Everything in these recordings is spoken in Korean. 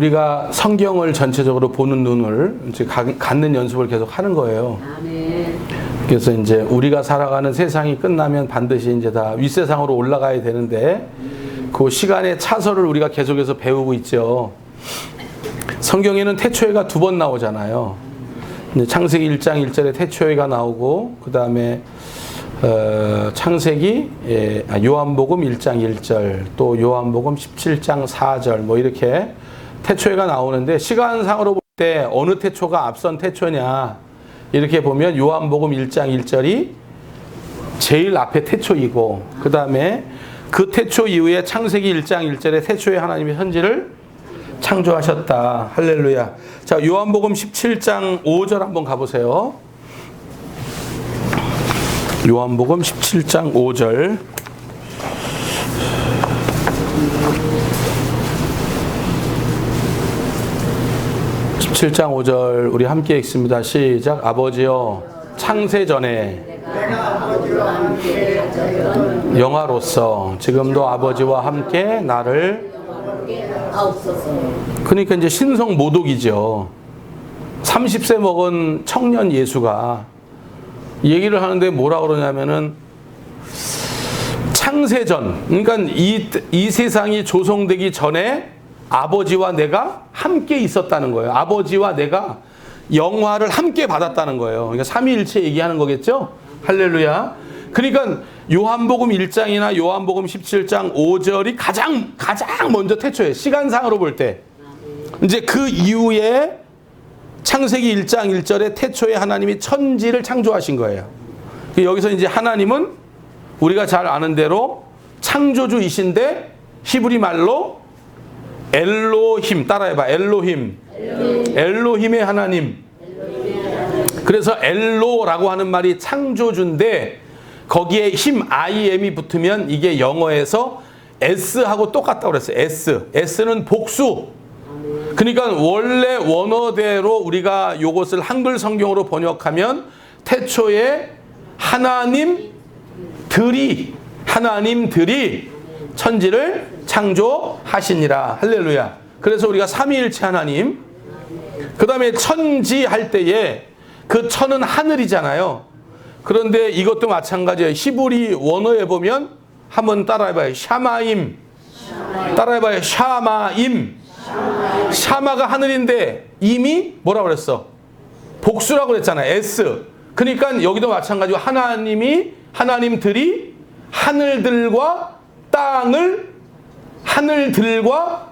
우리가 성경을 전체적으로 보는 눈을 이제 갖는 연습을 계속 하는 거예요. 아멘. 그래서 이제 우리가 살아가는 세상이 끝나면 반드시 이제 다 윗세상으로 올라가야 되는데 그 시간의 차서를 우리가 계속해서 배우고 있죠. 성경에는 태초회가 2번 나오잖아요. 창세기 1장 1절에 태초회가 나오고 그 다음에 창세기 요한복음 1장 1절 또 요한복음 17장 4절 뭐 이렇게 태초회가 나오는데 시간상으로 볼 때 어느 태초가 앞선 태초냐 이렇게 보면 요한복음 1장 1절이 제일 앞에 태초이고 그 다음에 그 태초 이후에 창세기 1장 1절에 태초에 하나님이 천지를 창조하셨다. 할렐루야. 자, 요한복음 17장 5절 한번 가보세요. 요한복음 17장 5절. (17장 5절) 우리 함께 읽습니다. 시작. 아버지여 창세 전에 영화로서 지금도 아버지와 함께 나를 그러니까 이제 신성 모독이죠. 30세 먹은 청년 예수가 얘기를 하는데 뭐라 그러냐면은 창세전 그러니까 이 세상이 조성되기 전에 아버지와 내가 함께 있었다는 거예요. 아버지와 내가 영화를 함께 받았다는 거예요. 그러니까 삼위일체 얘기하는 거겠죠. 할렐루야. 그러니까 요한복음 1장이나 요한복음 17장 5절이 가장 먼저 태초에 시간상으로 볼 때 이제 그 이후에 창세기 1장 1절에 태초에 하나님이 천지를 창조하신 거예요. 여기서 이제 하나님은 우리가 잘 아는 대로 창조주이신데 히브리 말로 엘로힘 따라해봐. 엘로힘의 하나님. 그래서 엘로라고 하는 말이 창조주인데 거기에 힘 IM이 붙으면 이게 영어에서 S하고 똑같다고 그랬어요. S는 복수. 그러니까 원래 원어대로 우리가 이것을 한글 성경으로 번역하면 태초에 하나님들이 천지를 창조하시니라. 할렐루야. 그래서 우리가 삼위일체 하나님. 그 다음에 천지 할 때에 그 천은 하늘이잖아요. 그런데 이것도 마찬가지예요. 히브리 원어에 보면 한번 따라해봐요. 샤마임. 따라해봐요. 샤마임. 샤마가 하늘인데 임이 뭐라고 그랬어? 복수라고 그랬잖아요. S. 그러니까 여기도 마찬가지고 하나님들이 하늘들과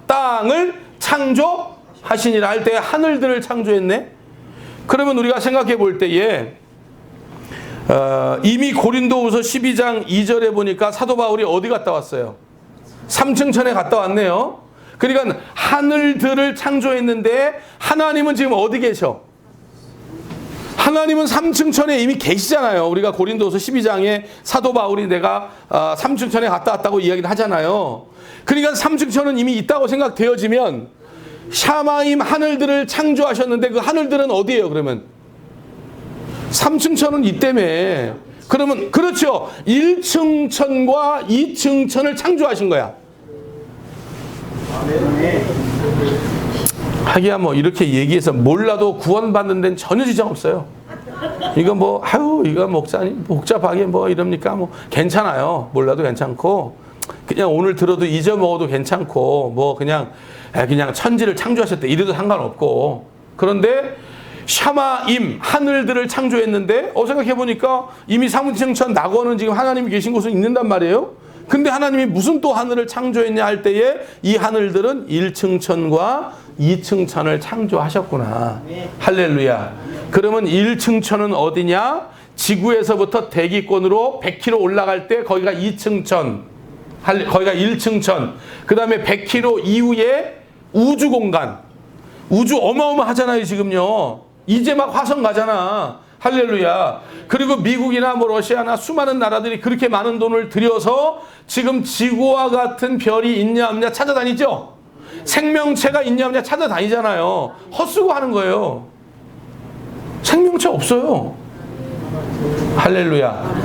땅을 창조하시니라 할 때 하늘들을 창조했네. 그러면 우리가 생각해 볼 때에 이미 고린도후서 12장 2절에 보니까 사도 바울이 어디 갔다 왔어요? 3층 천에 갔다 왔네요. 그러니까 하늘들을 창조했는데 하나님은 지금 어디 계셔? 하나님은 3층 천에 이미 계시잖아요. 우리가 고린도서 12장에 사도 바울이 내가 3층 천에 갔다 왔다고 이야기를 하잖아요. 그러니까 3층 천은 이미 있다고 생각되어지면 샤마임 하늘들을 창조하셨는데 그 하늘들은 어디예요 그러면? 3층 천은 있다며. 그러면 그렇죠. 1층 천과 2층 천을 창조하신 거야. 하기야 뭐 이렇게 얘기해서 몰라도 구원받는 데는 전혀 지장 없어요. 이거 뭐 이거 목사님 복잡하게 뭐 이럽니까? 뭐 괜찮아요. 몰라도 괜찮고 그냥 오늘 들어도 잊어먹어도 괜찮고 뭐 그냥 천지를 창조하셨대 이래도 상관없고. 그런데 샤마임 하늘들을 창조했는데 생각해보니까 이미 3층 천 낙원은 지금 하나님이 계신 곳은 있는단 말이에요. 근데 하나님이 무슨 또 하늘을 창조했냐 할 때에 이 하늘들은 1층 천과 2층 천을 창조하셨구나. 할렐루야. 그러면 1층 천은 어디냐? 지구에서부터 대기권으로 100km 올라갈 때 거기가 2층 천. 거기가 1층 천. 그 다음에 100km 이후에 우주 공간. 우주 어마어마하잖아요 지금요. 이제 막 화성 가잖아. 할렐루야. 그리고 미국이나 뭐 러시아나 수많은 나라들이 그렇게 많은 돈을 들여서 지금 지구와 같은 별이 있냐 없냐 찾아다니죠. 생명체가 있냐 없냐 찾아다니잖아요. 헛수고 하는 거예요. 생명체 없어요. 할렐루야.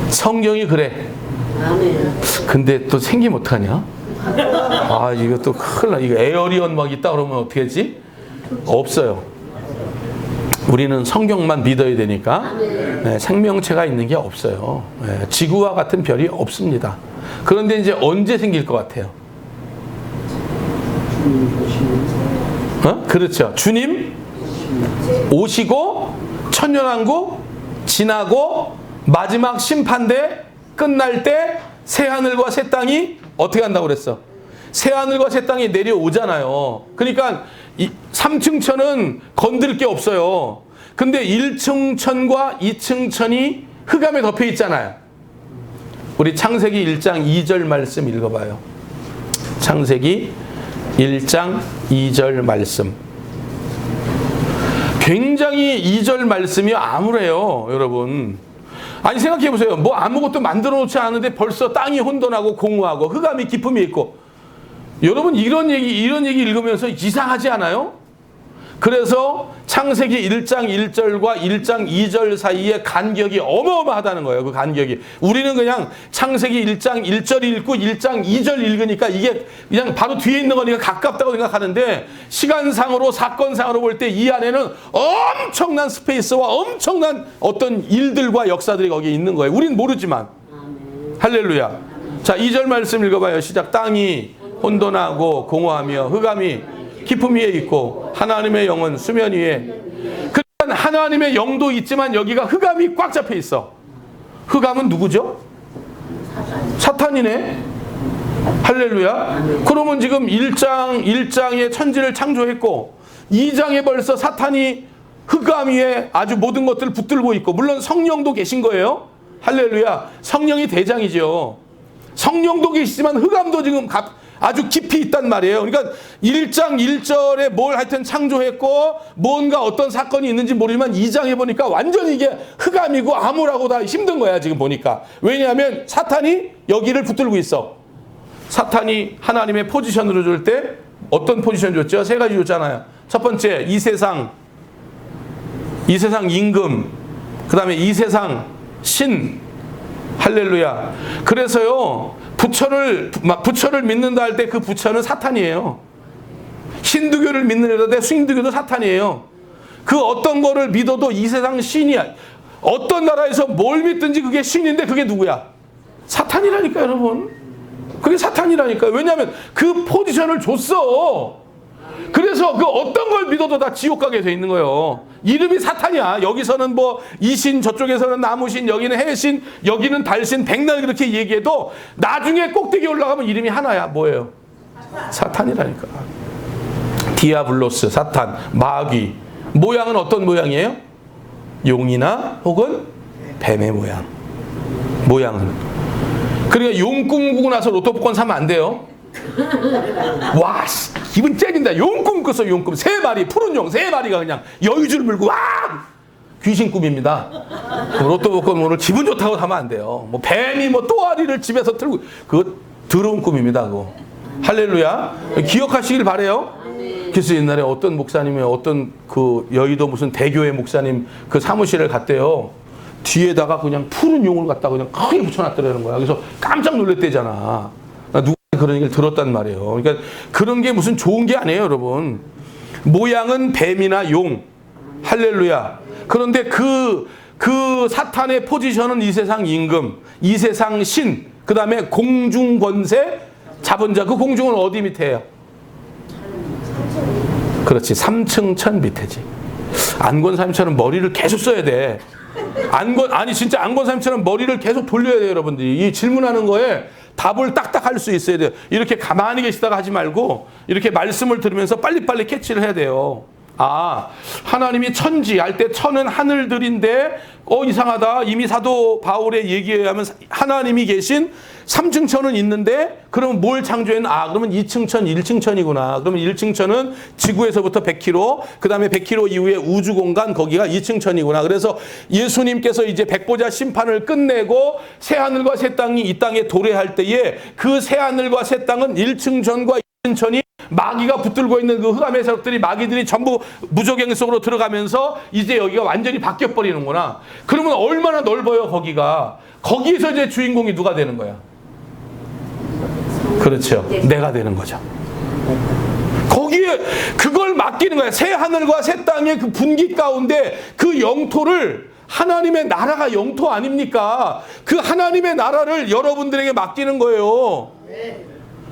성경이 그래. 근데 또 생기면 어떡하냐? 아, 이거 또 큰일 나. 이거 에어리언 막 있다 그러면 어떻게 하지? 없어요. 우리는 성경만 믿어야 되니까 네, 생명체가 있는 게 없어요. 네, 지구와 같은 별이 없습니다. 그런데 이제 언제 생길 것 같아요? 그렇죠. 주님 오시고 천년왕국 지나고 마지막 심판대 끝날 때 새하늘과 새 땅이 어떻게 한다고 그랬어? 새하늘과 새 땅이 내려오잖아요. 그러니까 3층 천은 건들 게 없어요. 근데 1층 천과 2층 천이 흑암에 덮여 있잖아요. 우리 창세기 1장 2절 말씀 읽어봐요. 창세기 1장 2절 말씀. 굉장히 2절 말씀이 암울해요, 여러분. 아니, 생각해 보세요. 뭐 아무것도 만들어 놓지 않은데 벌써 땅이 혼돈하고 공허하고 흑암이 깊음이 있고. 여러분, 이런 얘기 읽으면서 이상하지 않아요? 그래서 창세기 1장 1절과 1장 2절 사이에 간격이 어마어마하다는 거예요. 그 간격이. 우리는 그냥 창세기 1장 1절 읽고 1장 2절 읽으니까 이게 그냥 바로 뒤에 있는 거니까 가깝다고 생각하는데 시간상으로 사건상으로 볼 때 이 안에는 엄청난 스페이스와 엄청난 어떤 일들과 역사들이 거기에 있는 거예요. 우린 모르지만. 할렐루야. 자, 2절 말씀 읽어봐요. 시작. 땅이 혼돈하고 공허하며 흑암이 깊음 위에 있고 하나님의 영은 수면 위에. 그러니까 하나님의 영도 있지만 여기가 흑암이 꽉 잡혀 있어. 흑암은 누구죠? 사탄이네. 할렐루야. 그러면 지금 1장에 천지를 창조했고 2장에 벌써 사탄이 흑암 위에 아주 모든 것들을 붙들고 있고 물론 성령도 계신 거예요. 할렐루야. 성령이 대장이죠. 성령도 계시지만 흑암도 지금 아주 깊이 있단 말이에요. 그러니까 1장 1절에 뭘 하여튼 창조했고 뭔가 어떤 사건이 있는지 모르지만 2장에 보니까 완전히 이게 흑암이고 암울하고 다 힘든 거야 지금 보니까. 왜냐하면 사탄이 여기를 붙들고 있어. 사탄이 하나님의 포지션으로 줄 때 어떤 포지션 줬죠? 세 가지 줬잖아요. 첫 번째 이 세상 임금, 그 다음에 이 세상 신. 할렐루야. 그래서요 부처를 믿는다 할 때 그 부처는 사탄이에요. 힌두교를 믿는다 할 때 힌두교도 사탄이에요. 그 어떤 거를 믿어도 이 세상 신이야. 어떤 나라에서 뭘 믿든지 그게 신인데 그게 누구야? 사탄이라니까 여러분. 그게 사탄이라니까. 왜냐하면 그 포지션을 줬어. 그래서 그 어떤 걸 믿어도 다 지옥 가게 돼 있는 거예요. 이름이 사탄이야. 여기서는 뭐 이신, 저쪽에서는 나무신, 여기는 해신, 여기는 달신, 백날 그렇게 얘기해도 나중에 꼭대기 올라가면 이름이 하나야. 뭐예요? 사탄이라니까. 디아블로스, 사탄, 마귀. 모양은 어떤 모양이에요? 용이나 혹은 뱀의 모양은. 그러니까 용 꿈꾸고 나서 로또 복권 사면 안 돼요. 와, 기분 째진다. 용꿈 꿨어, 용꿈. 3마리, 푸른 용 3마리가 그냥 여유줄 물고, 와! 귀신 꿈입니다. 로또 복권 오늘 기분 좋다고 하면 안 돼요. 뭐, 뱀이 뭐, 또아리를 집에서 틀고, 그거 더러운 꿈입니다, 그거. 할렐루야. 기억하시길 바래요. 그래서 옛날에 어떤 목사님이 어떤 그 여의도 무슨 대교회 목사님 그 사무실을 갔대요. 뒤에다가 그냥 푸른 용을 갖다 그냥 크게 붙여놨더라는 거야. 그래서 깜짝 놀랐대잖아. 누가 그런 얘기를 들었단 말이에요. 그러니까 그런 게 무슨 좋은 게 아니에요, 여러분. 모양은 뱀이나 용. 할렐루야. 그런데 그 사탄의 포지션은 이 세상 임금, 이 세상 신, 그 다음에 공중 권세 잡은 자. 그 공중은 어디 밑에예요? 그렇지. 3층 천 밑에지. 안권사님처럼 머리를 계속 써야 돼. 진짜 안권사님처럼 머리를 계속 돌려야 돼요, 여러분들이. 이 질문하는 거에 답을 딱딱 할 수 있어야 돼요. 이렇게 가만히 계시다가 하지 말고 이렇게 말씀을 들으면서 빨리빨리 캐치를 해야 돼요. 아, 하나님이 천지 할 때 천은 하늘들인데 이상하다. 이미 사도 바울의 얘기에 의하면 하나님이 계신 3층 천은 있는데 그러면 뭘 창조했나? 그러면 2층 천, 1층 천이구나. 그러면 1층 천은 지구에서부터 100km, 그 다음에 100km 이후에 우주 공간 거기가 2층 천이구나. 그래서 예수님께서 이제 백보자 심판을 끝내고 새하늘과 새 땅이 이 땅에 도래할 때에 그 새하늘과 새 땅은 1층 천과 2층 천이 마귀가 붙들고 있는 그 흑암의 세력들이 마귀들이 전부 무저갱 속으로 들어가면서 이제 여기가 완전히 바뀌어 버리는구나. 그러면 얼마나 넓어요, 거기가. 거기에서 이제 주인공이 누가 되는 거야? 그렇죠. 내가 되는 거죠. 거기에 그걸 맡기는 거야. 새 하늘과 새 땅의 그 분기 가운데 그 영토를, 하나님의 나라가 영토 아닙니까? 그 하나님의 나라를 여러분들에게 맡기는 거예요.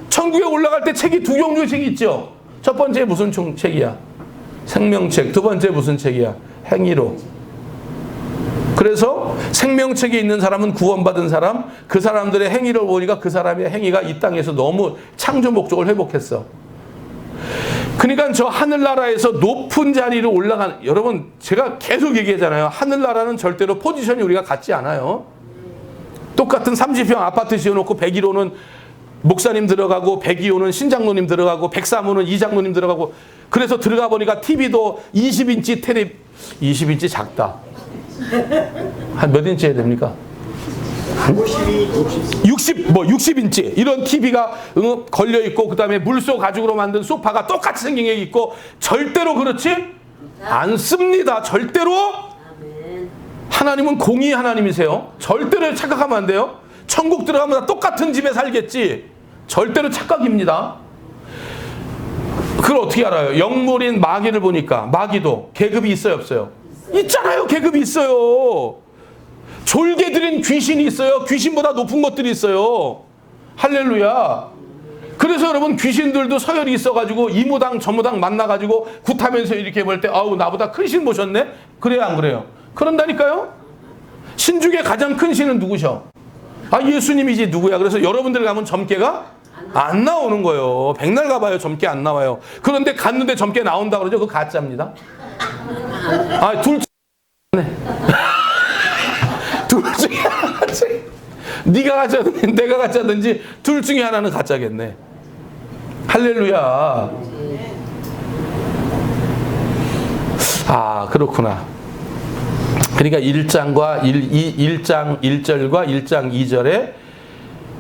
천국에 올라갈 때 책이 두 종류의 책이 있죠. 첫 번째 무슨 책이야? 생명책. 두 번째 무슨 책이야? 행위로. 그래서 생명책에 있는 사람은 구원받은 사람, 그 사람들의 행위를 보니까 그 사람의 행위가 이 땅에서 너무 창조 목적을 회복했어. 그러니까 저 하늘나라에서 높은 자리로 올라가는, 여러분 제가 계속 얘기하잖아요. 하늘나라는 절대로 포지션이 우리가 같지 않아요. 똑같은 30평 아파트 지어놓고 101호는 목사님 들어가고 102호는 신장로님 들어가고 103호는 이장로님 들어가고, 그래서 들어가 보니까 TV도 20인치 테레비, 20인치 작다. 한 몇 인치 해야 됩니까? 60인치 이런 TV가 걸려 있고, 그 다음에 물소 가죽으로 만든 소파가 똑같이 생긴 게 있고, 절대로 그렇지 않습니다. 절대로. 하나님은 공의 하나님이세요. 절대로 착각하면 안 돼요. 천국 들어가면 다 똑같은 집에 살겠지. 절대로 착각입니다. 그걸 어떻게 알아요? 영물인 마귀를 보니까 마귀도 계급이 있어요, 없어요? 있잖아요. 계급이 있어요. 졸개들인 귀신이 있어요. 귀신보다 높은 것들이 있어요. 할렐루야. 그래서 여러분 귀신들도 서열이 있어가지고 이무당 저무당 만나가지고 굿하면서 이렇게 볼 때 아우 나보다 큰 신 모셨네? 그래요 안 그래요? 그런다니까요. 신중에 가장 큰 신은 누구셔? 아 예수님이지 누구야? 그래서 여러분들 가면 점괘가 안 나오는 거예요. 백날 가봐요 점괘 안 나와요. 그런데 갔는데 점괘 나온다 그러죠? 그거 가짜입니다. 아 둘 네. 둘 중에 하나지. 네가 가짜든지 내가 가짜든지 둘 중에 하나는 가짜겠네. 할렐루야. 아 그렇구나. 그러니까 1장 1절과 1장 2절에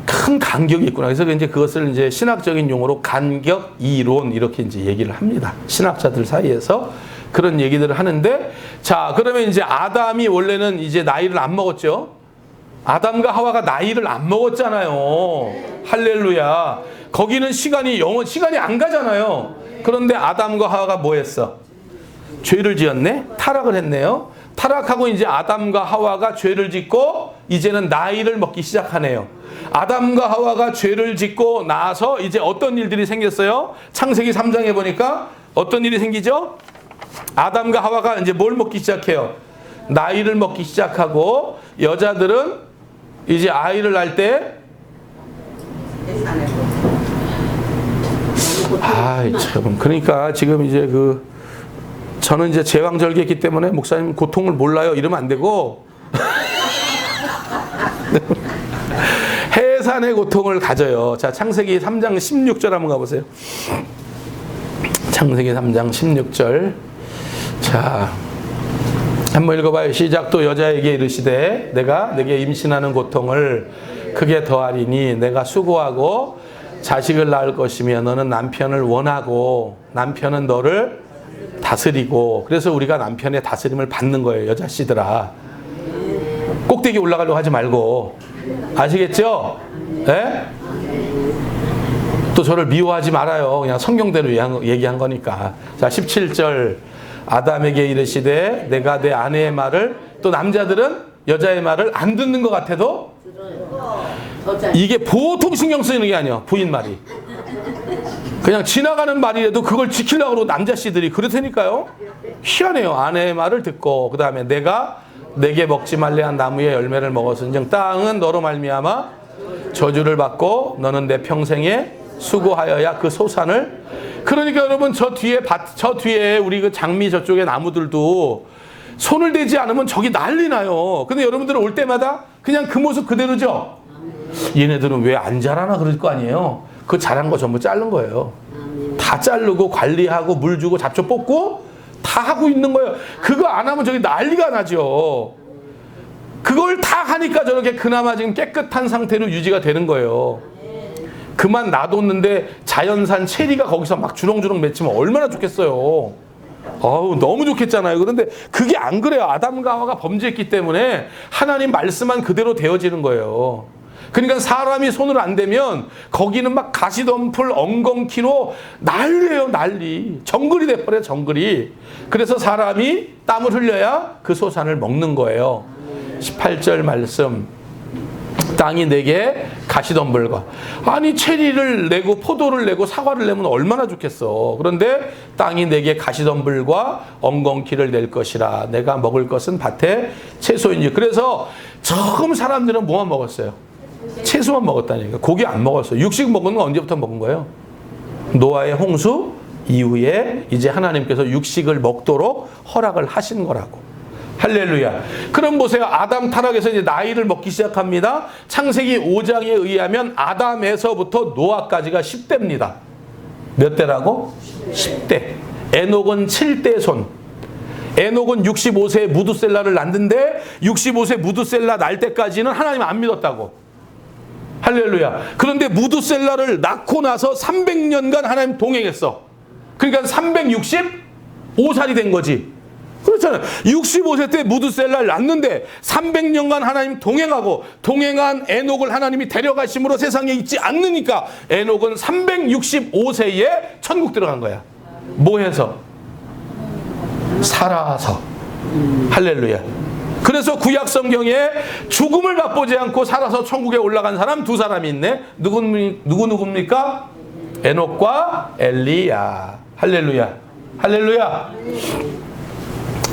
큰 간격이 있구나. 그래서 이제 그것을 이제 신학적인 용어로 간격 이론 이렇게 이제 얘기를 합니다. 신학자들 사이에서 그런 얘기들을 하는데, 자 그러면 이제 아담이 원래는 이제 나이를 안 먹었죠. 아담과 하와가 나이를 안 먹었잖아요. 할렐루야. 거기는 시간이 안 가잖아요. 그런데 아담과 하와가 뭐 했어? 죄를 지었네? 타락을 했네요. 타락하고 이제 아담과 하와가 죄를 짓고 이제는 나이를 먹기 시작하네요. 아담과 하와가 죄를 짓고 나서 이제 어떤 일들이 생겼어요? 창세기 3장에 보니까 어떤 일이 생기죠? 아담과 하와가 이제 뭘 먹기 시작해요? 나이를 먹기 시작하고, 여자들은 이제 아이를 낳을 때 아이 참, 그러니까 지금 이제 저는 이제 제왕절개했기 때문에 목사님 고통을 몰라요 이러면 안 되고 해산의 고통을 가져요. 자 창세기 3장 16절 한번 가보세요. 창세기 3장 16절. 자 한번 읽어봐요. 시작. 또 여자에게 이르시되 내가 내게 임신하는 고통을 크게 더하리니 내가 수고하고 자식을 낳을 것이며 너는 남편을 원하고 남편은 너를 다스리고. 그래서 우리가 남편의 다스림을 받는 거예요. 여자씨들아. 꼭대기 올라가려고 하지 말고. 아시겠죠? 네? 또 저를 미워하지 말아요. 그냥 성경대로 얘기한 거니까. 자 17절. 아담에게 이르시되 내가 내 아내의 말을, 또 남자들은 여자의 말을 안 듣는 것 같아도, 이게 보통 신경 쓰이는 게 아니야. 부인 말이 그냥 지나가는 말이라도 그걸 지키려고 하고 남자씨들이 그렇다니까요. 희한해요. 아내의 말을 듣고, 그 다음에 내가 내게 먹지 말래 한 나무의 열매를 먹었은즉 땅은 너로 말미암아 저주를 받고 너는 내 평생에 수고하여야 그 소산을. 그러니까 여러분 저 뒤에 우리 그 장미 저쪽에 나무들도 손을 대지 않으면 저기 난리 나요. 근데 여러분들은 올 때마다 그냥 그 모습 그대로죠. 얘네들은 왜 안 자라나 그럴 거 아니에요. 그 자란 거 전부 자른 거예요. 다 자르고 관리하고 물 주고 잡초 뽑고 다 하고 있는 거예요. 그거 안 하면 저기 난리가 나죠. 그걸 다 하니까 저렇게 그나마 지금 깨끗한 상태로 유지가 되는 거예요. 그만 놔뒀는데 자연산 체리가 거기서 막 주렁주렁 맺히면 얼마나 좋겠어요. 어우 너무 좋겠잖아요. 그런데 그게 안 그래요. 아담과 하와가 범죄했기 때문에 하나님 말씀만 그대로 되어지는 거예요. 그러니까 사람이 손을 안 대면 거기는 막 가시덤불 엉겅퀴로 난리예요, 난리. 정글이 돼버려요, 정글이. 그래서 사람이 땀을 흘려야 그 소산을 먹는 거예요. 18절 말씀. 땅이 내게 가시덤불과, 아니 체리를 내고 포도를 내고 사과를 내면 얼마나 좋겠어. 그런데 땅이 내게 가시덤불과 엉겅퀴를 낼 것이라. 내가 먹을 것은 밭에 채소이니. 그래서 처음 사람들은 뭐만 먹었어요? 채소만 먹었다니까. 고기 안 먹었어요. 육식 먹은 건 언제부터 먹은 거예요? 노아의 홍수 이후에 이제 하나님께서 육식을 먹도록 허락을 하신 거라고. 할렐루야. 그럼 보세요. 아담 타락에서 이제 나이를 먹기 시작합니다. 창세기 5장에 의하면 아담에서부터 노아까지가 10대입니다. 몇 대라고? 10대. 에녹은 7대 손. 에녹은 65세에 무두셀라를 낳는데 65세 무두셀라 날 때까지는 하나님 안 믿었다고. 할렐루야. 그런데 무두셀라를 낳고 나서 300년간 하나님 동행했어. 그러니까 365살이 된 거지. 그렇잖아요. 65세 때 무두셀라를 낳는데 300년간 하나님 동행하고, 동행한 에녹을 하나님이 데려가심으로 세상에 있지 않으니까 에녹은 365세에 천국 들어간 거야. 뭐 해서? 살아서. 할렐루야. 그래서 구약 성경에 죽음을 맛보지 않고 살아서 천국에 올라간 사람 두 사람이 있네. 누굽니까? 에녹과 엘리야. 할렐루야. 할렐루야.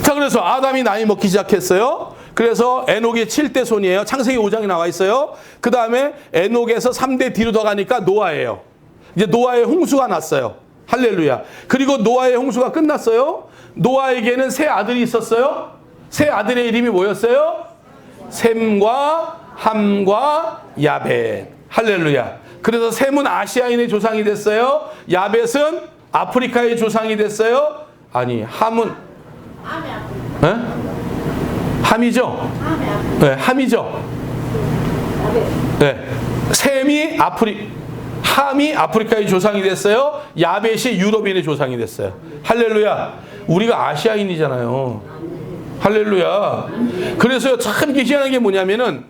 자, 그래서 아담이 나이 먹기 시작했어요. 그래서 에녹이 7대 손이에요. 창세기 5장에 나와 있어요. 그 다음에 에녹에서 3대 뒤로 더 가니까 노아예요. 이제 노아의 홍수가 났어요. 할렐루야. 그리고 노아의 홍수가 끝났어요. 노아에게는 세 아들이 있었어요. 세 아들의 이름이 뭐였어요? 셈과 함과 야벳. 할렐루야. 그래서 셈은 아시아인의 조상이 됐어요. 야벳은 아프리카의 조상이 됐어요. 아니, 함은 네? 함이죠? 네, 함이죠. 네. 함이 아프리카의 조상이 됐어요. 야벳이 유럽인의 조상이 됐어요. 할렐루야. 우리가 아시아인이잖아요. 할렐루야. 그래서 참 희한한 게 뭐냐면은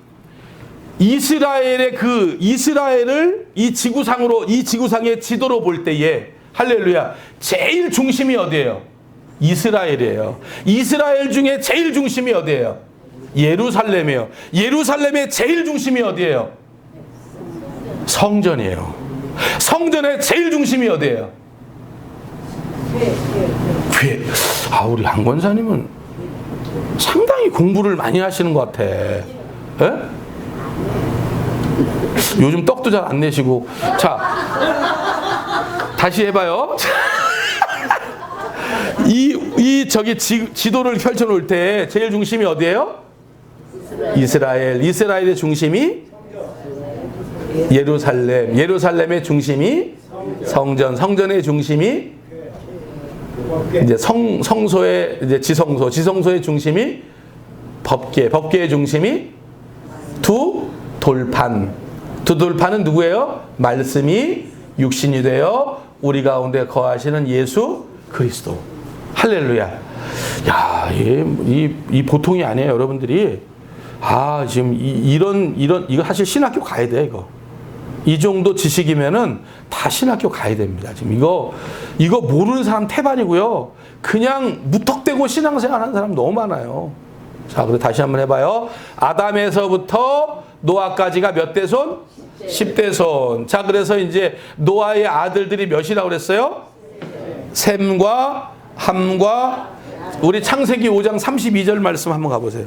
이스라엘의 이스라엘을 이 지구상의 지도로 볼 때에, 할렐루야, 제일 중심이 어디예요? 이스라엘이에요. 이스라엘 중에 제일 중심이 어디예요? 예루살렘이에요. 예루살렘의 제일 중심이 어디예요? 성전이에요. 성전의 제일 중심이 어디예요? 교회. 아, 우리 한 권사님은 상당히 공부를 많이 하시는 것 같아. 에? 요즘 떡도 잘 안 내시고. 자, 다시 해봐요. 지도를 펼쳐놓을 때 제일 중심이 어디예요? 이스라엘. 이스라엘의 중심이 예루살렘. 예루살렘의 중심이 성전. 성전의 중심이 이제 성소의 이제 지성소. 지성소의 중심이 법궤. 법궤의 중심이 두 돌판. 두 돌판은 누구예요? 말씀이 육신이 되어 우리 가운데 거하시는 예수 그리스도. 할렐루야. 야, 이 보통이 아니에요, 여러분들이. 아, 지금 이거 사실 신학교 가야 돼, 이거. 이 정도 지식이면은 다 신학교 가야 됩니다. 지금 이거 모르는 사람 태반이고요. 그냥 무턱대고 신앙생활 하는 사람 너무 많아요. 자, 그리고 다시 한번 해봐요. 아담에서부터 노아까지가 몇 대 손? 10대 손. 자, 그래서 이제 노아의 아들들이 몇이라고 그랬어요? 셈과 함과. 우리 창세기 5장 32절 말씀 한번 가보세요.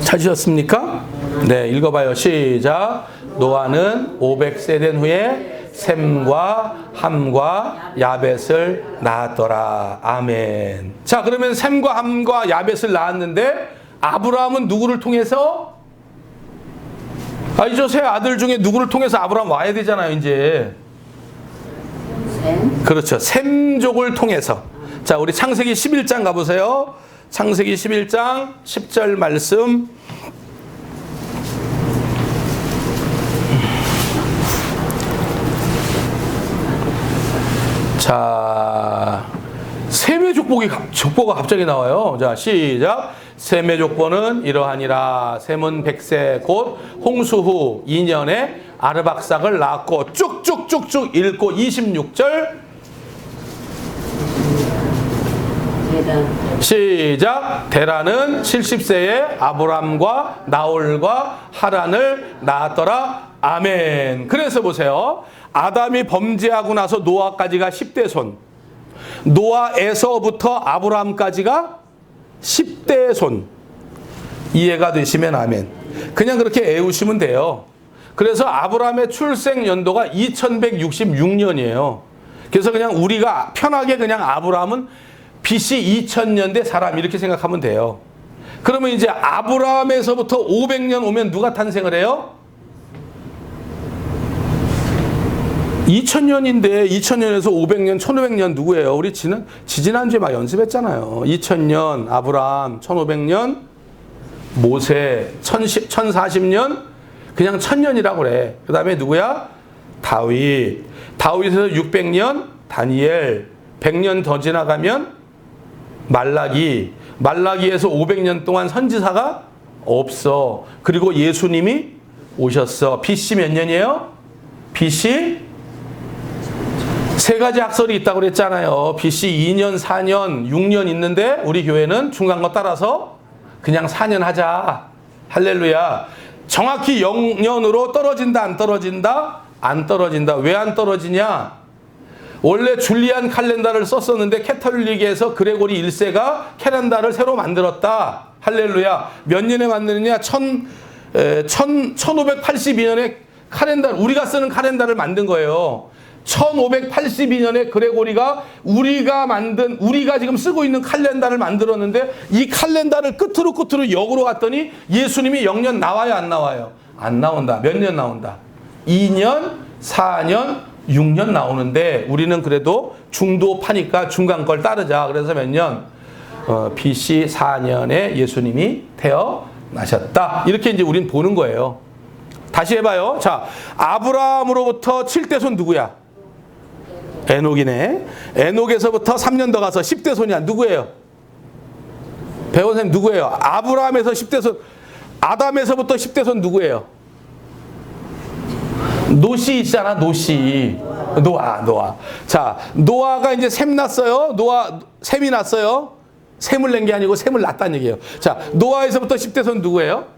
찾으셨습니까? 네, 읽어봐요. 시작. 노아는 500세 된 후에 셈과 함과 야벳을 낳았더라. 아멘. 자, 그러면 셈과 함과 야벳을 낳았는데 아브라함은 누구를 통해서? 이제 세 아들 중에 누구를 통해서 아브라함 와야 되잖아요, 이제. 그렇죠. 셈족을 통해서. 자, 우리 창세기 11장 가보세요. 창세기 11장 10절 말씀. 자, 셈의 족보가 갑자기 나와요. 자, 시작. 셈의 족보는 이러하니라. 셈은 100세 곧 홍수 후 2년에 아르박삭을 낳았고 쭉쭉쭉쭉 읽고 26절 시작. 데라는 70세에 아브람과 나홀과 하란을 낳았더라. 아멘. 그래서 보세요. 아담이 범죄하고 나서 노아까지가 10대 손, 노아에서부터 아브람까지가 10대 손. 이해가 되시면 아멘. 그냥 그렇게 외우시면 돼요. 그래서 아브람의 출생 연도가 2166년이에요. 그래서 그냥 우리가 편하게 그냥 아브람은 BC 2000년대 사람 이렇게 생각하면 돼요. 그러면 이제 아브람에서부터 500년 오면 누가 탄생을 해요? 2000년인데 2000년에서 500년, 1500년 누구예요? 우리 지지난주에 막 연습했잖아요. 2000년 아브람, 1500년 모세, 1040년 그냥 1000년이라고 그래. 그 다음에 누구야? 다윗. 다윗에서 600년 다니엘, 100년 더 지나가면 말라기에서 500년 동안 선지사가 없어. 그리고 예수님이 오셨어. BC 몇 년이에요? BC 세 가지 학설이 있다고 그랬잖아요. BC 2년, 4년, 6년 있는데 우리 교회는 중간 거 따라서 그냥 4년 하자. 할렐루야. 정확히 0년으로 떨어진다, 안 떨어진다? 안 떨어진다. 왜 안 떨어지냐? 원래 줄리안 칼렌다를 썼었는데 캐톨릭에서 그레고리 1세가 칼렌다를 새로 만들었다. 할렐루야. 몇 년에 만드느냐? 1582년에 우리가 쓰는 칼렌다를 만든 거예요. 1582년에 그레고리가 우리가 지금 쓰고 있는 칼렌다를 만들었는데 이 칼렌다를 끝으로 역으로 갔더니 예수님이 0년 나와요, 안 나와요? 안 나온다. 몇 년 나온다? 2년, 4년, 6년 나오는데 우리는 그래도 중도파니까 중간 걸 따르자. 그래서 몇 년? BC 4년에 예수님이 태어나셨다. 이렇게 이제 우린 보는 거예요. 다시 해봐요. 자, 아브라함으로부터 7대 손 누구야? 에녹이네. 에녹에서부터 3년 더 가서 10대 손이야. 누구예요? 배원 선생님 누구예요? 아브라함에서 10대 손, 아담에서부터 10대 손 누구예요? 노시 있잖아, 노시. 노아. 자, 노아가 이제 셈 났어요. 셈이 났어요. 셈을 낸 게 아니고 셈을 낳았다는 얘기예요. 자, 노아에서부터 10대 손 누구예요?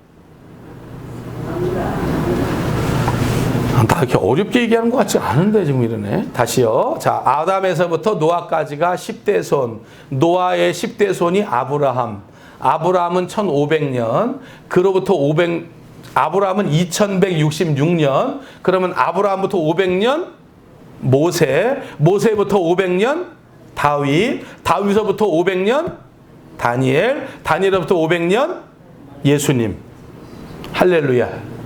다 이렇게 어렵게 얘기하는 것 같지 않은데 지금 이러네. 다시요. 자, 아담에서부터 노아까지가 10대 손. 노아의 10대 손이 아브라함. 아브라함은 1500년. 그로부터 아브라함은 2166년. 그러면 아브라함부터 500년 모세부터 500년 다윗에서부터 500년 다니엘로부터 500년 예수님. 할렐루야.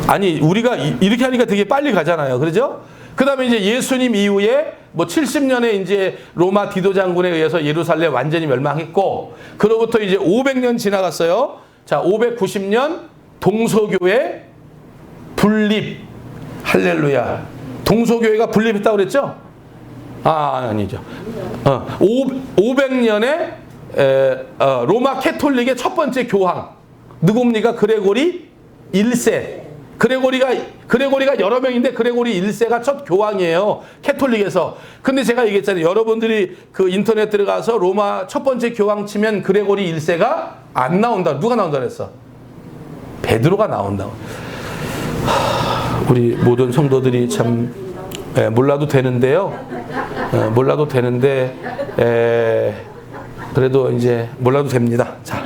아니 우리가 이렇게 하니까 되게 빨리 가잖아요. 그렇죠? 그다음에 이제 예수님 이후에 뭐 70년에 이제 로마 디도 장군에 의해서 예루살렘 완전히 멸망했고 그로부터 이제 500년 지나갔어요. 자, 590년 동서교회 분립. 할렐루야. 동서교회가 분립했다고 그랬죠? 아니죠. 500년에 로마 캐톨릭의 첫 번째 교황 누굽니까? 그레고리 1세. 그레고리가 여러 명인데 그레고리 1세가 첫 교황이에요. 캐톨릭에서. 근데 제가 얘기했잖아요. 여러분들이 그 인터넷 들어가서 로마 첫 번째 교황 치면 그레고리 1세가 안 나온다. 누가 나온다 그랬어? 베드로가 나온다고. 우리 모든 성도들이 참 몰라도 되는데요. 몰라도 되는데 그래도 이제 몰라도 됩니다. 자.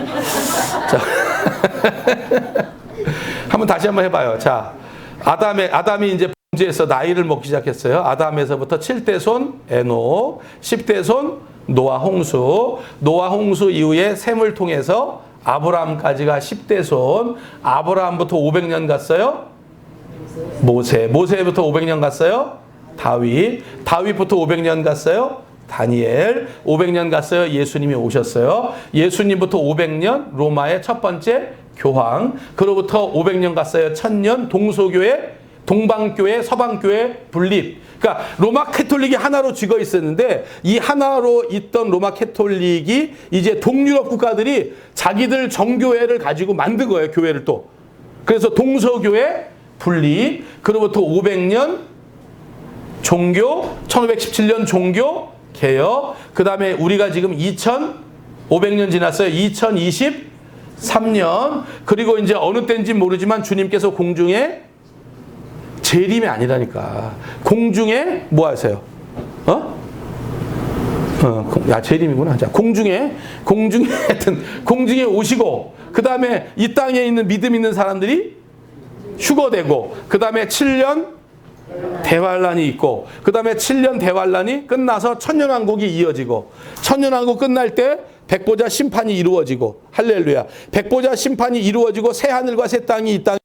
한번 다시 한번 해봐요. 자, 아담이 이제 범죄에서 나이를 먹기 시작했어요. 아담에서부터 7대 손 에녹, 10대 손 노아 홍수 이후에 셈을 통해서 아브라함까지가 10대 손. 아브라함부터 500년 갔어요. 모세부터 500년 갔어요. 다윗부터 500년 갔어요. 다니엘. 500년 갔어요. 예수님이 오셨어요. 예수님부터 500년 로마의 첫 번째 교황. 그로부터 500년 갔어요. 1000년 동서교회 동방교회, 서방교회 분립. 그러니까 로마 캐톨릭이 하나로 쥐거 있었는데 이 하나로 있던 로마 캐톨릭이 이제 동유럽 국가들이 자기들 정교회를 가지고 만든 거예요. 교회를 또. 그래서 동서교회 분립. 그로부터 500년 종교, 1517년 종교 개혁. 그 다음에 우리가 지금 2500년 지났어요. 2023년. 그리고 이제 어느 때인지 모르지만 주님께서 공중에 재림이 아니라니까. 공중에 뭐 하세요? 재림이구나. 자, 공중에 하여튼 공중에 오시고 그 다음에 이 땅에 있는 믿음 있는 사람들이 휴거되고 그 다음에 7년 대환란이 있고 그 다음에 7년 대환란이 끝나서 천년왕국이 이어지고 천년왕국 끝날 때 백보자 심판이 이루어지고 할렐루야. 백보자 심판이 이루어지고 새 하늘과 새 땅이 이 땅에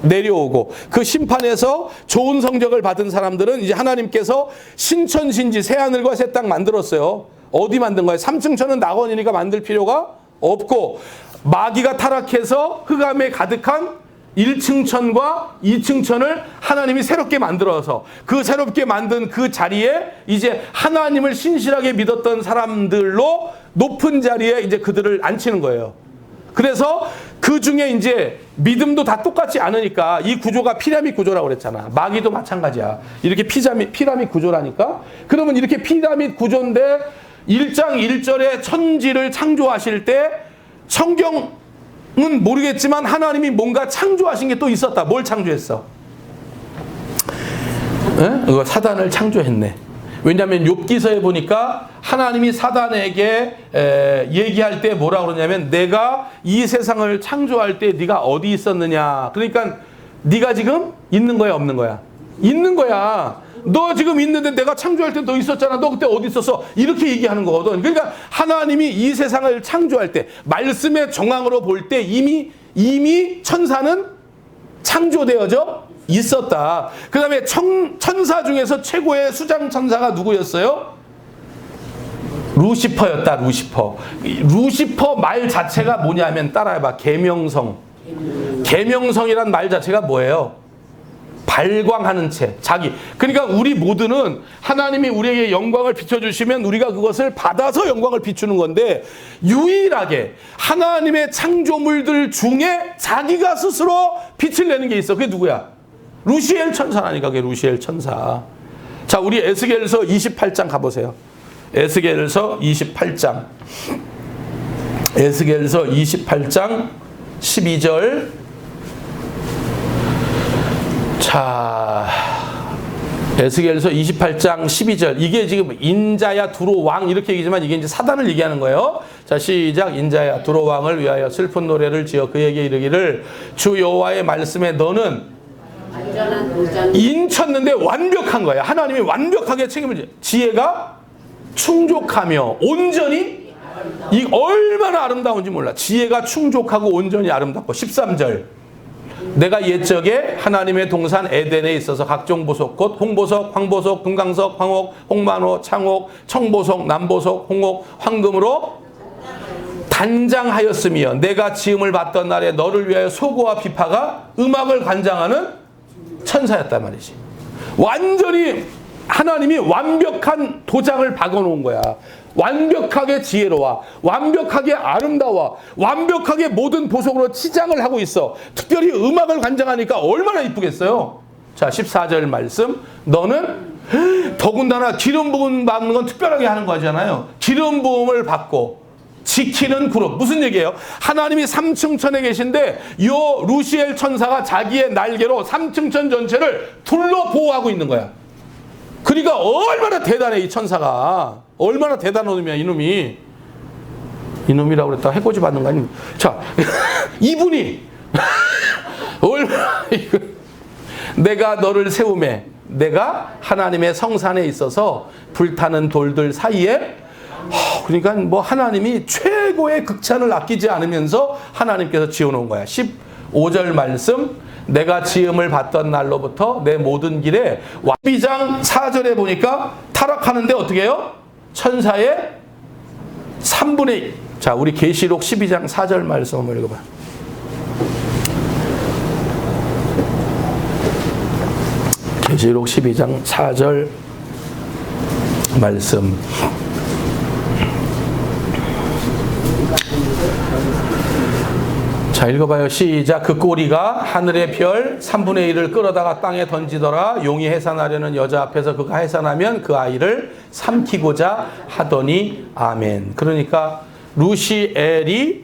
내려오고 그 심판에서 좋은 성적을 받은 사람들은 이제 하나님께서 신천신지 새 하늘과 새 땅 만들었어요. 어디 만든 거예요? 3층천은 낙원이니까 만들 필요가 없고 마귀가 타락해서 흑암에 가득한 1층천과 2층천을 하나님이 새롭게 만들어서 그 새롭게 만든 그 자리에 이제 하나님을 신실하게 믿었던 사람들로 높은 자리에 이제 그들을 앉히는 거예요. 그래서 그 중에 이제 믿음도 다 똑같지 않으니까 이 구조가 피라미드 구조라고 그랬잖아. 마귀도 마찬가지야. 이렇게 피라미드 구조라니까. 그러면 이렇게 피라미드 구조인데 1장 1절에 천지를 창조하실 때 성경은 모르겠지만 하나님이 뭔가 창조하신 게 또 있었다. 뭘 창조했어? 이거 사단을 창조했네. 왜냐하면 욥기서에 보니까 하나님이 사단에게 얘기할 때 뭐라고 그러냐면 내가 이 세상을 창조할 때 네가 어디 있었느냐. 그러니까 네가 지금 있는 거야 없는 거야? 있는 거야. 너 지금 있는데 내가 창조할 때 너 있었잖아. 너 그때 어디 있었어? 이렇게 얘기하는 거거든. 그러니까 하나님이 이 세상을 창조할 때 말씀의 정황으로 볼 때 이미 천사는 창조되어져 있었다. 그 다음에 천사 중에서 최고의 수장 천사가 누구였어요? 루시퍼였다. 루시퍼 말 자체가 뭐냐면 따라해봐. 계명성. 계명성이란 말 자체가 뭐예요? 발광하는 채, 자기. 그러니까 우리 모두는 하나님이 우리에게 영광을 비춰주시면 우리가 그것을 받아서 영광을 비추는 건데 유일하게 하나님의 창조물들 중에 자기가 스스로 빛을 내는 게 있어. 그게 누구야? 루시엘 천사라니까. 그게 루시엘 천사. 자, 우리 에스겔서 28장 가보세요. 에스겔서 28장. 에스겔서 28장 12절. 자, 에스겔서 28장 12절. 이게 지금 인자야 두로 왕 이렇게 얘기지만 이게 이제 사단을 얘기하는 거예요. 자, 시작. 인자야 두로 왕을 위하여 슬픈 노래를 지어 그에게 이르기를 주 여호와의 말씀에 너는 인쳤는데 완벽한 거야. 하나님이 완벽하게 책임을 지혜가 충족하며 온전히 이 얼마나 아름다운지 몰라. 지혜가 충족하고 온전히 아름답고 13절. 내가 옛적에 하나님의 동산 에덴에 있어서 각종 보석 곧 홍보석, 황보석, 금강석, 황옥, 홍만호, 창옥, 청보석, 남보석, 홍옥, 황금으로 단장하였으며 내가 지음을 받던 날에 너를 위하여 소고와 비파가 음악을 관장하는 천사였단 말이지. 완전히 하나님이 완벽한 도장을 박아놓은 거야. 완벽하게 지혜로워, 완벽하게 아름다워, 완벽하게 모든 보석으로 치장을 하고 있어. 특별히 음악을 관장하니까 얼마나 이쁘겠어요. 자, 14절 말씀. 너는 더군다나 기름 부음 받는 건 특별하게 하는 거잖아요. 기름 부음을 받고 지키는 그룹. 무슨 얘기예요? 하나님이 3층천에 계신데 요 루시엘 천사가 자기의 날개로 3층천 전체를 둘러 보호하고 있는 거야. 그러니까 얼마나 대단해. 이 천사가 얼마나 대단한 놈이야. 이놈이라고 그랬다 해코지 받는 거 아닙니까? 자, 이분이 얼마나 내가 너를 세우매 내가 하나님의 성산에 있어서 불타는 돌들 사이에. 그러니까 뭐 하나님이 최고의 극찬을 아끼지 않으면서 하나님께서 지어놓은 거야. 15절 말씀. 내가 지음을 받던 날로부터 내 모든 길에 12장 4절에 보니까 타락하는데 어떻게 해요? 천사의 3분의 1. 자, 우리 계시록 12장 4절 말씀 한번 읽어봐. 계시록 12장 4절 말씀. 자, 읽어봐요. 시작. 그 꼬리가 하늘의 별 3분의 1을 끌어다가 땅에 던지더라. 용이 해산하려는 여자 앞에서 그가 해산하면 그 아이를 삼키고자 하더니 아멘. 그러니까 루시엘이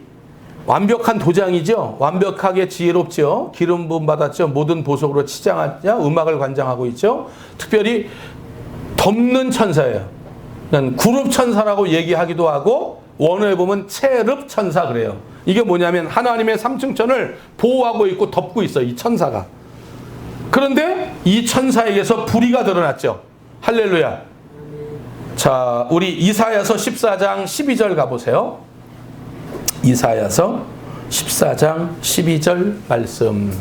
완벽한 도장이죠. 완벽하게 지혜롭죠. 기름 부음 받았죠. 모든 보석으로 치장하자 음악을 관장하고 있죠. 특별히 덮는 천사예요. 그룹 천사라고 얘기하기도 하고 원어에 보면 체릅 천사 그래요. 이게 뭐냐면 하나님의 삼층천을 보호하고 있고 덮고 있어요. 이 천사가. 그런데 이 천사에게서 불의가 드러났죠. 할렐루야. 자, 우리 이사야서 14장 12절 가보세요. 이사야서 14장 12절 말씀.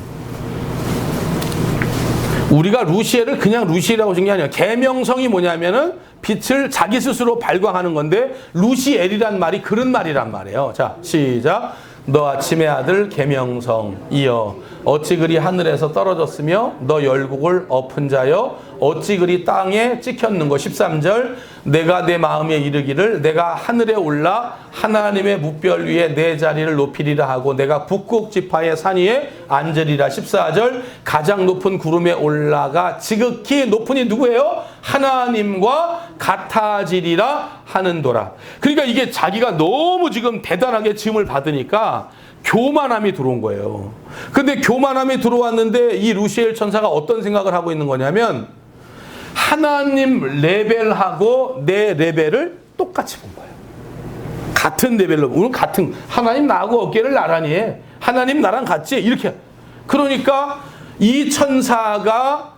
우리가 루시엘을 그냥 루시엘이라고 하신 게 아니라 계명성이 뭐냐면은 빛을 자기 스스로 발광하는 건데 루시엘이란 말이 그런 말이란 말이에요. 자, 시작. 너 아침의 아들 계명성 이여 어찌 그리 하늘에서 떨어졌으며 너 열국을 엎은 자여 어찌 그리 땅에 찍혔는고. 13절. 내가 내 마음에 이르기를 내가 하늘에 올라 하나님의 뭇별 위에 내 자리를 높이리라 하고 내가 북극 지파의 산 위에 앉으리라. 14절. 가장 높은 구름에 올라가 지극히 높으니 누구예요? 하나님과 같아지리라 하는도라. 그러니까 이게 자기가 너무 지금 대단하게 지음을 받으니까 교만함이 들어온 거예요. 근데 교만함이 들어왔는데 이 루시엘 천사가 어떤 생각을 하고 있는 거냐면 하나님 레벨하고 내 레벨을 똑같이 본 거예요. 같은 레벨로. 우리는 같은, 하나님 나하고 어깨를 나란히 해. 하나님 나랑 같이 이렇게. 그러니까 이 천사가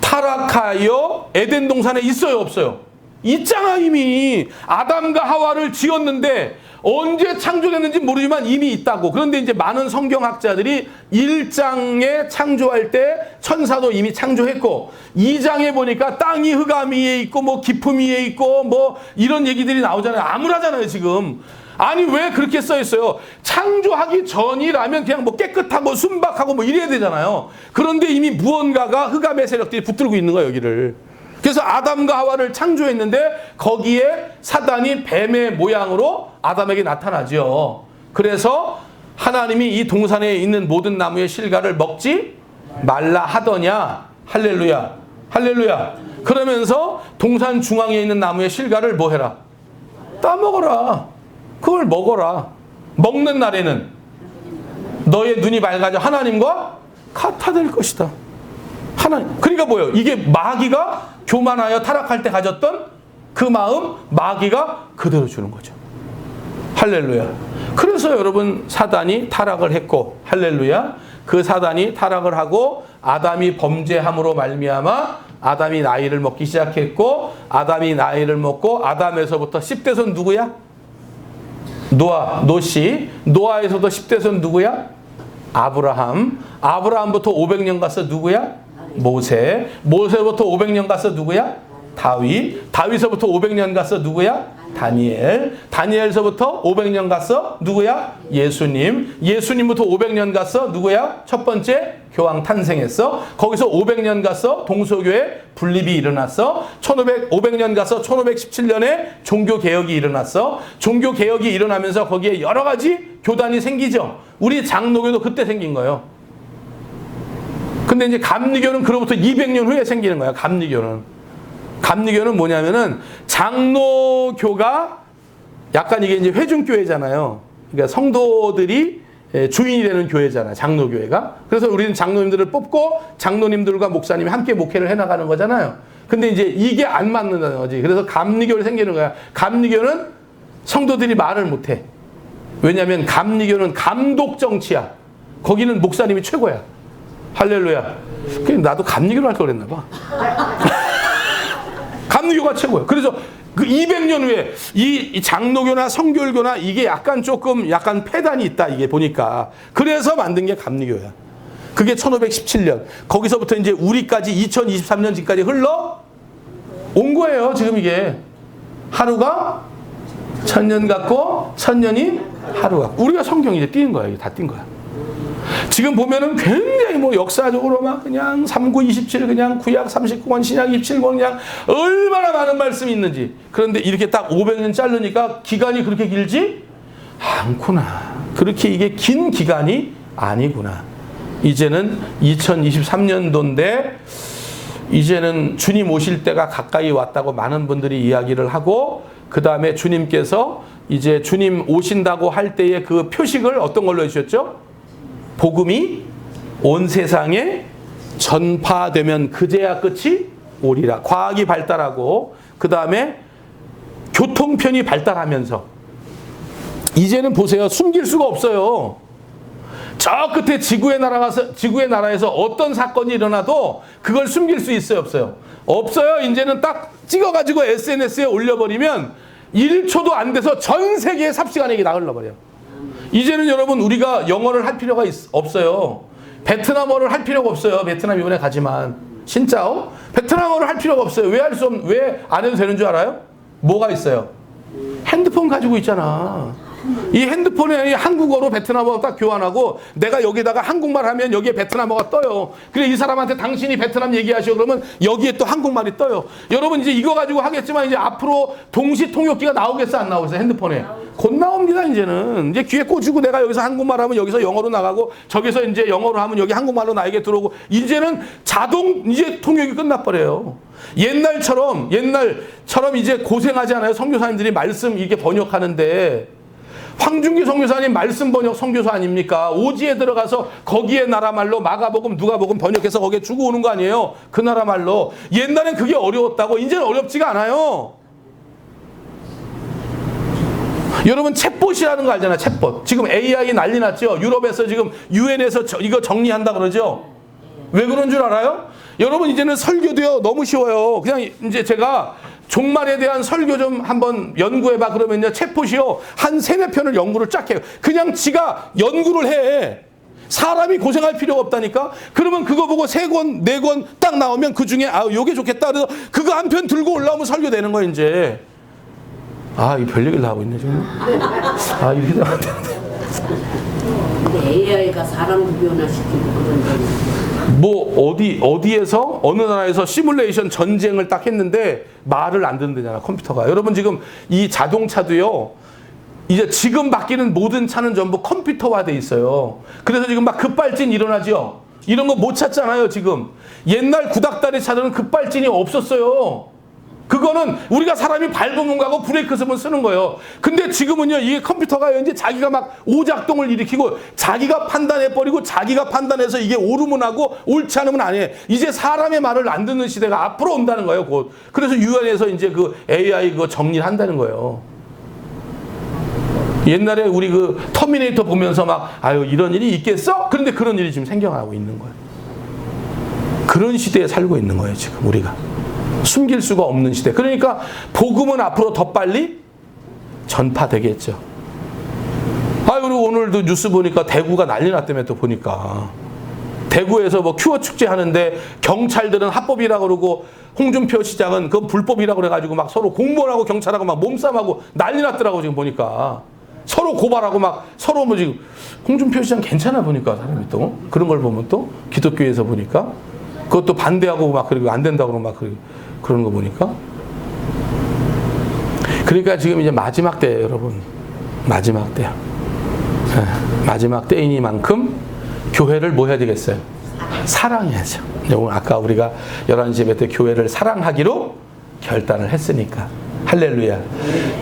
타락하여 에덴 동산에 있어요, 없어요? 있잖아. 이미 아담과 하와를 지었는데 언제 창조됐는지 모르지만 이미 있다고. 그런데 이제 많은 성경학자들이 1장에 창조할 때 천사도 이미 창조했고 2장에 보니까 땅이 흑암 위에 있고 뭐 깊음 위에 있고 뭐 이런 얘기들이 나오잖아요. 암울하잖아요 지금. 아니 왜 그렇게 써 있어요? 창조하기 전이라면 그냥 뭐 깨끗하고 순박하고 뭐 이래야 되잖아요. 그런데 이미 무언가가 흑암의 세력들이 붙들고 있는 거예요 여기를. 그래서 아담과 하와를 창조했는데 거기에 사단이 뱀의 모양으로 아담에게 나타나죠. 그래서 하나님이 이 동산에 있는 모든 나무의 실과를 먹지 말라 하더냐. 할렐루야. 할렐루야. 그러면서 동산 중앙에 있는 나무의 실과를 뭐 해라? 따먹어라. 그걸 먹어라. 먹는 날에는 너의 눈이 밝아져 하나님과 같아질 것이다. 하나님. 그러니까 뭐예요? 이게 마귀가 교만하여 타락할 때 가졌던 그 마음, 마귀가 그대로 주는 거죠. 할렐루야. 그래서 여러분 사단이 타락을 했고, 할렐루야. 그 사단이 타락을 하고 아담이 범죄함으로 말미암아 아담이 나이를 먹기 시작했고, 아담이 나이를 먹고 아담에서부터 10대손 누구야? 노아, 노시. 노아에서도 10대손 누구야? 아브라함. 아브라함부터 500년 가서 누구야? 모세. 모세부터 500년 가서 누구야? 다윗. 다윗서부터 500년 가서 누구야? 다니엘. 다니엘서부터 500년 가서 누구야? 예수님. 예수님부터 500년 가서 누구야? 첫 번째 교황 탄생했어. 거기서 500년 가서 동서교회 분립이 일어났어. 500년 가서 1517년에 종교개혁이 일어났어. 종교개혁이 일어나면서 거기에 여러 가지 교단이 생기죠. 우리 장로교도 그때 생긴 거예요. 근데 이제 감리교는 그로부터 200년 후에 생기는 거야. 감리교는 뭐냐면은 장로교가 약간 이게 이제 회중교회잖아요. 그러니까 성도들이 주인이 되는 교회잖아요. 장로교회가. 그래서 우리는 장로님들을 뽑고 장로님들과 목사님이 함께 목회를 해나가는 거잖아요. 근데 이제 이게 안 맞는다는 거지. 그래서 감리교를 생기는 거야. 감리교는 성도들이 말을 못해. 왜냐하면 감리교는 감독 정치야. 거기는 목사님이 최고야. 할렐루야. 나도 감리교로 할 걸 그랬나 봐. 감리교가 최고야. 그래서 그 200년 후에 이 장로교나 성결교나 이게 약간 폐단이 있다. 이게 보니까. 그래서 만든 게 감리교야. 그게 1517년. 거기서부터 이제 우리까지 2023년까지 흘러 온 거예요. 지금 이게. 하루가 1000년 같고 1000년이 하루 같고. 우리가 성경 이제 띄는 거야. 이게 다 띈 거야. 지금 보면은 굉장히 뭐 역사적으로 막 그냥 3927 그냥 구약 39권 신약 27권 그냥 얼마나 많은 말씀이 있는지. 그런데 이렇게 딱 500년 자르니까 기간이 그렇게 길지 않구나. 그렇게 이게 긴 기간이 아니구나. 이제는 2023년도인데 이제는 주님 오실 때가 가까이 왔다고 많은 분들이 이야기를 하고, 그 다음에 주님께서 이제 주님 오신다고 할 때의 그 표식을 어떤 걸로 해주셨죠? 복음이 온 세상에 전파되면 그제야 끝이 오리라. 과학이 발달하고 그 다음에 교통편이 발달하면서 이제는 보세요. 숨길 수가 없어요. 저 끝에 지구의 나라에서 어떤 사건이 일어나도 그걸 숨길 수 있어요, 없어요? 없어요. 이제는 딱 찍어가지고 SNS에 올려버리면 1초도 안 돼서 전 세계에 삽시간에 이게 나흘러버려요. 이제는 여러분 우리가 영어를 할 필요가 없어요. 베트남어를 할 필요가 없어요. 베트남 이번에 가지만 진짜요? 베트남어를 할 필요가 없어요. 왜 안 해도 되는 줄 알아요? 뭐가 있어요? 핸드폰 가지고 있잖아. 이 핸드폰에 한국어로 베트남어 딱 교환하고 내가 여기다가 한국말 하면 여기에 베트남어가 떠요. 그래 이 사람한테 당신이 베트남 얘기하시오 그러면 여기에 또 한국말이 떠요. 여러분 이제 이거 가지고 하겠지만 이제 앞으로 동시 통역기가 나오겠어 안 나오겠어? 핸드폰에 곧 나옵니다. 이제는 이제 귀에 꽂히고 내가 여기서 한국말 하면 여기서 영어로 나가고 저기서 이제 영어로 하면 여기 한국말로 나에게 들어오고 이제는 자동 이제 통역이 끝나버려요. 옛날처럼 이제 고생하지 않아요. 선교사님들이 말씀 이렇게 번역하는데. 황준기 선교사님 말씀 번역 선교사 아닙니까? 오지에 들어가서 거기에 나라 말로 마가복음 누가복음 번역해서 거기에 주고 오는 거 아니에요? 그 나라 말로. 옛날엔 그게 어려웠다고. 이제는 어렵지가 않아요. 여러분 챗봇이라는 거 알잖아요. 챗봇. 지금 AI 난리 났죠. 유럽에서 지금 UN에서 이거 정리한다 그러죠. 왜 그런 줄 알아요? 여러분 이제는 설교도요 너무 쉬워요. 그냥 이제 제가 종말에 대한 설교 좀 한번 연구해봐 그러면요 챗봇이요 한 3-4편을 연구를 쫙 해요. 그냥 지가 연구를 해. 사람이 고생할 필요가 없다니까. 그러면 그거 보고 3권 4권 딱 나오면 그 중에 요게 좋겠다 그래서 그거 한 편 들고 올라오면 설교되는 거예요. 이제 이 별 얘기를 다 하고 있네 지금. 이렇게 되면 안 되는데. 근데 AI가 사람도 변화시키고 그런 거. 뭐 어디에서 어느 나라에서 시뮬레이션 전쟁을 딱 했는데 말을 안 듣는다잖아 컴퓨터가. 여러분 지금 이 자동차도요 이제 지금 바뀌는 모든 차는 전부 컴퓨터화돼 있어요. 그래서 지금 막 급발진 일어나죠. 이런 거 못 찾잖아요 지금. 옛날 구닥다리 차들은 급발진이 없었어요. 그거는 우리가 사람이 밟으면 가고 브레이크 쓰면 쓰는 거예요. 근데 지금은요, 이게 컴퓨터가 이제 자기가 막 오작동을 일으키고 자기가 판단해버리고 자기가 판단해서 이게 옳으면 하고 옳지 않으면 안 해. 이제 사람의 말을 안 듣는 시대가 앞으로 온다는 거예요, 곧. 그래서 유엔에서 이제 그 AI 그거 정리를 한다는 거예요. 옛날에 우리 그 터미네이터 보면서 막, 이런 일이 있겠어? 그런데 그런 일이 지금 생겨나고 있는 거예요. 그런 시대에 살고 있는 거예요, 지금 우리가. 숨길 수가 없는 시대. 그러니까 복음은 앞으로 더 빨리 전파되겠죠. 그리고 오늘도 뉴스 보니까 대구가 난리 났다며 또 보니까. 대구에서 뭐 큐어 축제 하는데 경찰들은 합법이라고 그러고 홍준표 시장은 그건 불법이라고 그래가지고 막 서로 공무원하고 경찰하고 막 몸싸움하고 난리 났더라고 지금 보니까. 서로 고발하고 막 서로 뭐 지금 홍준표 시장 괜찮아 보니까 사람이 또 그런 걸 보면 또 기독교에서 보니까 그것도 반대하고 막 그리고 안 된다고 막 그러는 거 보니까. 그러니까 지금 이제 마지막 때예요, 여러분. 마지막 때야. 마지막 때이니만큼 교회를 뭐 해야 되겠어요? 사랑해야죠. 오늘 아까 우리가 11시 예배 때 교회를 사랑하기로 결단을 했으니까. 할렐루야.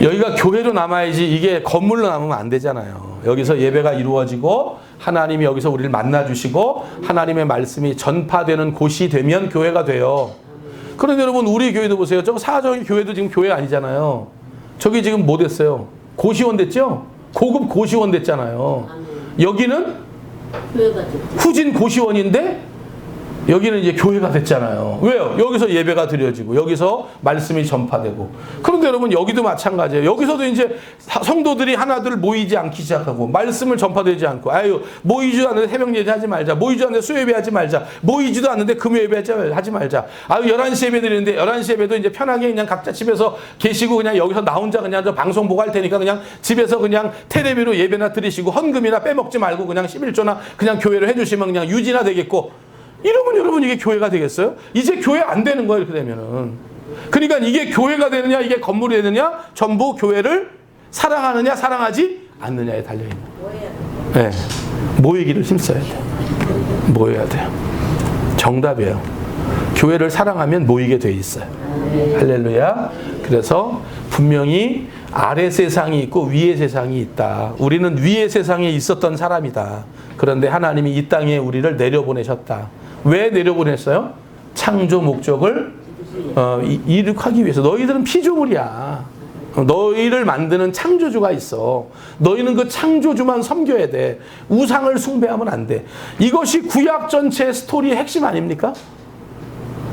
여기가 교회로 남아야지 이게 건물로 남으면 안 되잖아요. 여기서 예배가 이루어지고 하나님이 여기서 우리를 만나주시고 하나님의 말씀이 전파되는 곳이 되면 교회가 돼요. 그런데 여러분 우리 교회도 보세요. 저 사저기 교회도 지금 교회 아니잖아요. 저기 지금 뭐 됐어요? 고시원 됐죠? 고급 고시원 됐잖아요. 여기는 후진 고시원인데 여기는 이제 교회가 됐잖아요. 왜요? 여기서 예배가 드려지고 여기서 말씀이 전파되고. 그런데 여러분 여기도 마찬가지예요. 여기서도 이제 성도들이 하나둘 모이지 않기 시작하고 말씀을 전파되지 않고 아유 모이지도 않는데 새벽 예배하지 말자. 모이지도 않는데 수요 예배하지 말자. 모이지도 않는데 금요 예배하지 말자. 아유 11시 예배 드리는데 11시 예배도 이제 편하게 그냥 각자 집에서 계시고 그냥 여기서 나 혼자 그냥 저 방송 보고 할 테니까 그냥 집에서 그냥 테레비로 예배나 드리시고 헌금이나 빼먹지 말고 그냥 11조나 그냥 교회를 해주시면 그냥 유지나 되겠고. 이러면 여러분 이게 교회가 되겠어요? 이제 교회 안 되는 거예요. 이렇게 되면은. 그러니까 이게 교회가 되느냐 이게 건물이 되느냐 전부 교회를 사랑하느냐 사랑하지 않느냐에 달려있는 거예요. 네. 모이기를 힘써야 돼요. 모여야 돼요. 정답이에요. 교회를 사랑하면 모이게 돼 있어요. 할렐루야. 그래서 분명히 아래 세상이 있고 위의 세상이 있다. 우리는 위의 세상에 있었던 사람이다. 그런데 하나님이 이 땅에 우리를 내려보내셨다. 왜 내려보냈어요? 창조 목적을 이룩하기 위해서. 너희들은 피조물이야. 너희를 만드는 창조주가 있어. 너희는 그 창조주만 섬겨야 돼. 우상을 숭배하면 안 돼. 이것이 구약 전체의 스토리의 핵심 아닙니까?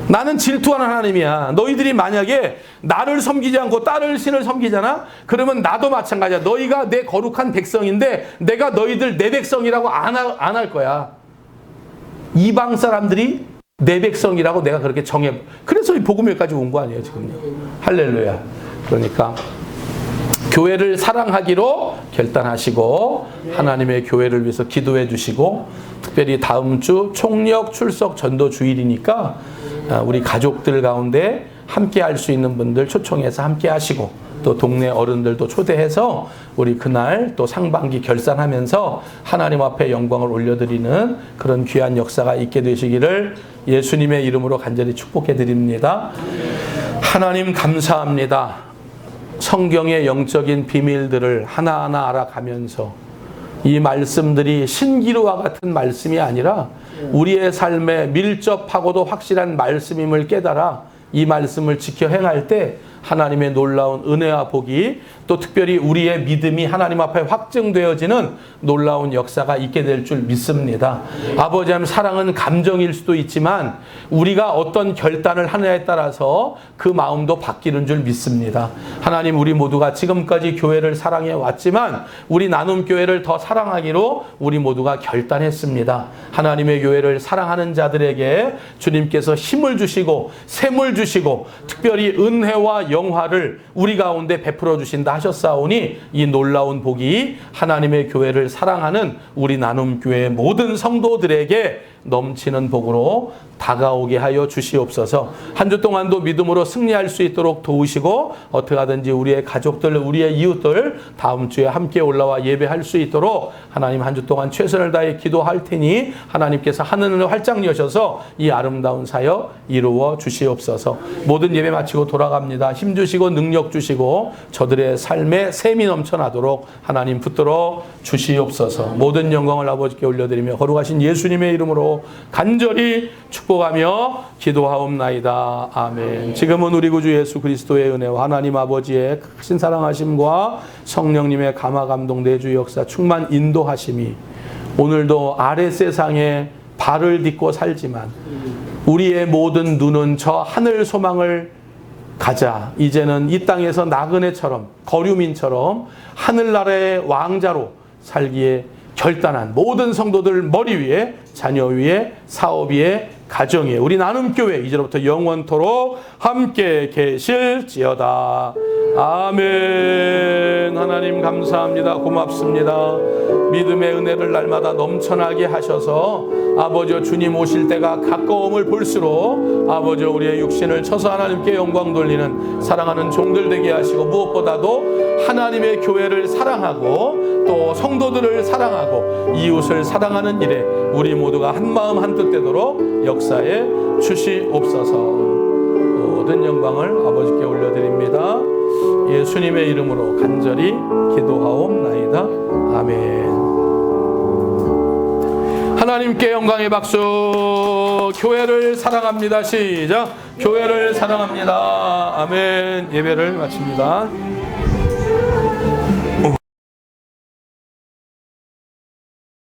나는 질투하는 하나님이야. 너희들이 만약에 나를 섬기지 않고 다른 신을 섬기잖아? 그러면 나도 마찬가지야. 너희가 내 거룩한 백성인데 내가 너희들 내 백성이라고 안 할 거야. 이방 사람들이 내 백성이라고 내가 그렇게 정해. 그래서 이 복음회까지 온 거 아니에요, 지금요. 할렐루야. 그러니까 교회를 사랑하기로 결단하시고 하나님의 교회를 위해서 기도해 주시고 특별히 다음 주 총력 출석 전도 주일이니까 우리 가족들 가운데 함께 할 수 있는 분들 초청해서 함께 하시고 또 동네 어른들도 초대해서 우리 그날 또 상반기 결산하면서 하나님 앞에 영광을 올려드리는 그런 귀한 역사가 있게 되시기를 예수님의 이름으로 간절히 축복해 드립니다. 하나님 감사합니다. 성경의 영적인 비밀들을 하나하나 알아가면서 이 말씀들이 신기루와 같은 말씀이 아니라 우리의 삶에 밀접하고도 확실한 말씀임을 깨달아 이 말씀을 지켜 행할 때 하나님의 놀라운 은혜와 복이 또 특별히 우리의 믿음이 하나님 앞에 확증되어지는 놀라운 역사가 있게 될 줄 믿습니다. 아버지 하나님 사랑은 감정일 수도 있지만 우리가 어떤 결단을 하느냐에 따라서 그 마음도 바뀌는 줄 믿습니다. 하나님 우리 모두가 지금까지 교회를 사랑해 왔지만 우리 나눔교회를 더 사랑하기로 우리 모두가 결단했습니다. 하나님의 교회를 사랑하는 자들에게 주님께서 힘을 주시고 샘을 주시고 특별히 은혜와 영화를 우리 가운데 베풀어 주신다 하셨사오니 이 놀라운 복이 하나님의 교회를 사랑하는 우리 나눔교회의 모든 성도들에게 넘치는 복으로 다가오게 하여 주시옵소서. 한 주 동안도 믿음으로 승리할 수 있도록 도우시고 어떻게 하든지 우리의 가족들, 우리의 이웃들 다음 주에 함께 올라와 예배할 수 있도록 하나님 한 주 동안 최선을 다해 기도할 테니 하나님께서 하늘을 활짝 여셔서 이 아름다운 사역 이루어 주시옵소서. 모든 예배 마치고 돌아갑니다. 힘 주시고 능력 주시고 저들의 삶에 샘이 넘쳐나도록 하나님 붙들어 주시옵소서. 모든 영광을 아버지께 올려드리며 거룩하신 예수님의 이름으로 간절히 축복하며 기도하옵나이다. 아멘. 지금은 우리 구주 예수 그리스도의 은혜와 하나님 아버지의 크신 사랑하심과 성령님의 감화 감동 내주 역사 충만 인도하심이 오늘도 아래 세상에 발을 딛고 살지만 우리의 모든 눈은 저 하늘 소망을 가자. 이제는 이 땅에서 나그네처럼 거류민처럼 하늘나라의 왕자로 살기에 결단한 모든 성도들 머리 위에 자녀 위에 사업 위에 가정 위에 우리 나눔교회 이제부터 영원토록 함께 계실지어다. 아멘. 하나님 감사합니다. 고맙습니다. 믿음의 은혜를 날마다 넘쳐나게 하셔서 아버지 주님 오실 때가 가까움을 볼수록 아버지 우리의 육신을 쳐서 하나님께 영광 돌리는 사랑하는 종들 되게 하시고 무엇보다도 하나님의 교회를 사랑하고 또 성도들을 사랑하고 이웃을 사랑하는 일에 우리 모두가 한마음 한뜻 되도록 역사에 주시옵소서. 모든 영광을 아버지께 올려드립니다. 예수님의 이름으로 간절히 기도하옵나이다. 아멘. 하나님께 영광의 박수. 교회를 사랑합니다. 시작. 교회를 사랑합니다. 아멘. 예배를 마칩니다.